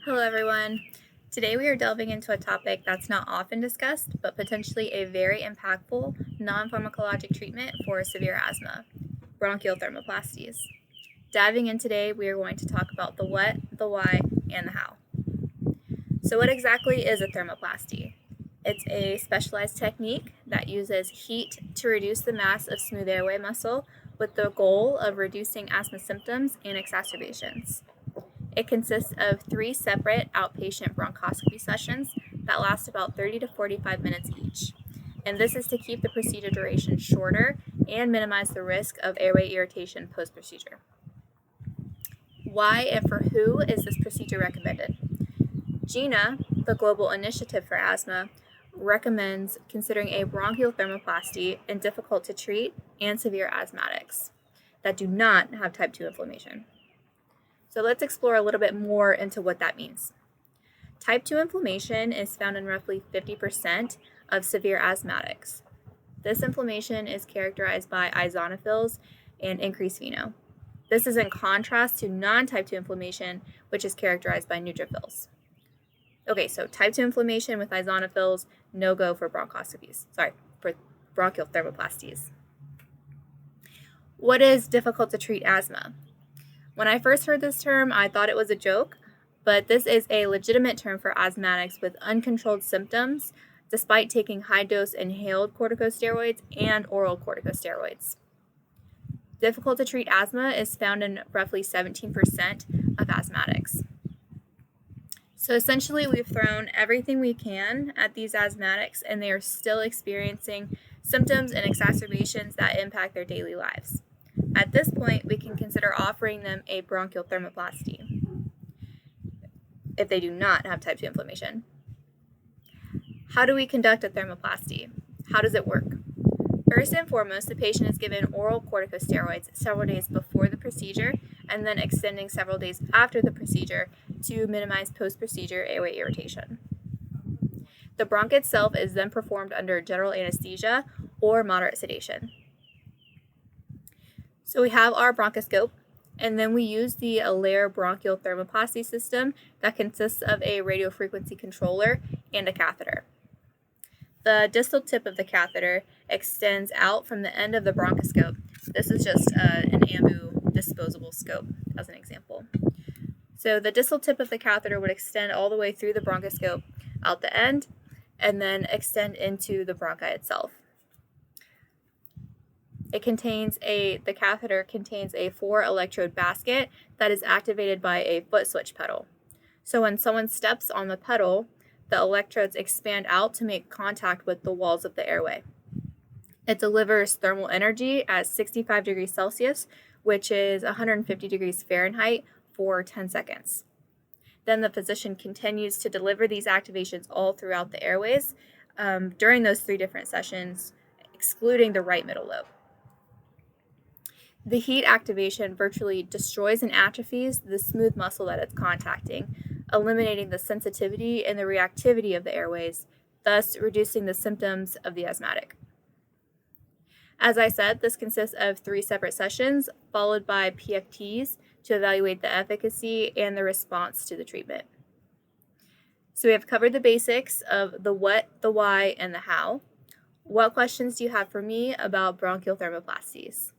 Hello everyone. Today we are delving into a topic that's not often discussed, but potentially a very impactful non-pharmacologic treatment for severe asthma, bronchial thermoplasties. Diving in today, we are going to talk about the what, the why, and the how. So what exactly is a thermoplasty? It's a specialized technique that uses heat to reduce the mass of smooth airway muscle with the goal of reducing asthma symptoms and exacerbations. It consists of 3 separate outpatient bronchoscopy sessions that last about 30 to 45 minutes each. And this is to keep the procedure duration shorter and minimize the risk of airway irritation post-procedure. Why and for who is this procedure recommended? GINA, the Global Initiative for Asthma, recommends considering a bronchial thermoplasty in difficult to treat and severe asthmatics that do not have type 2 inflammation. So let's explore a little bit more into what that means. Type 2 inflammation is found in roughly 50% of severe asthmatics. This inflammation is characterized by eosinophils and increased FeNO. This is in contrast to non-type 2 inflammation, which is characterized by neutrophils. Okay, so type 2 inflammation with eosinophils, no go for bronchoscopies. For bronchial thermoplasties. What is difficult to treat asthma? When I first heard this term, I thought it was a joke, but this is a legitimate term for asthmatics with uncontrolled symptoms despite taking high-dose inhaled corticosteroids and oral corticosteroids. Difficult to treat asthma is found in roughly 17% of asthmatics. So essentially, we've thrown everything we can at these asthmatics, and they are still experiencing symptoms and exacerbations that impact their daily lives. At this point, we can consider offering them a bronchial thermoplasty if they do not have type 2 inflammation. How do we conduct a thermoplasty? How does it work? First and foremost, the patient is given oral corticosteroids several days before the procedure and then extending several days after the procedure to minimize post-procedure airway irritation. The bronch itself is then performed under general anesthesia or moderate sedation. So we have our bronchoscope, and then we use the Alair bronchial thermoplasty system that consists of a radiofrequency controller and a catheter. The distal tip of the catheter extends out from the end of the bronchoscope. This is just an AMBU disposable scope as an example. So the distal tip of the catheter would extend all the way through the bronchoscope out the end and then extend into the bronchi itself. The catheter contains a 4-electrode basket that is activated by a foot switch pedal. So when someone steps on the pedal, the electrodes expand out to make contact with the walls of the airway. It delivers thermal energy at 65 degrees Celsius, which is 150 degrees Fahrenheit, for 10 seconds. Then the physician continues to deliver these activations all throughout the airways during those 3 different sessions, excluding the right middle lobe. The heat activation virtually destroys and atrophies the smooth muscle that it's contacting, eliminating the sensitivity and the reactivity of the airways, thus reducing the symptoms of the asthmatic. As I said, this consists of 3 separate sessions, followed by PFTs to evaluate the efficacy and the response to the treatment. So we have covered the basics of the what, the why, and the how. What questions do you have for me about bronchial thermoplasties?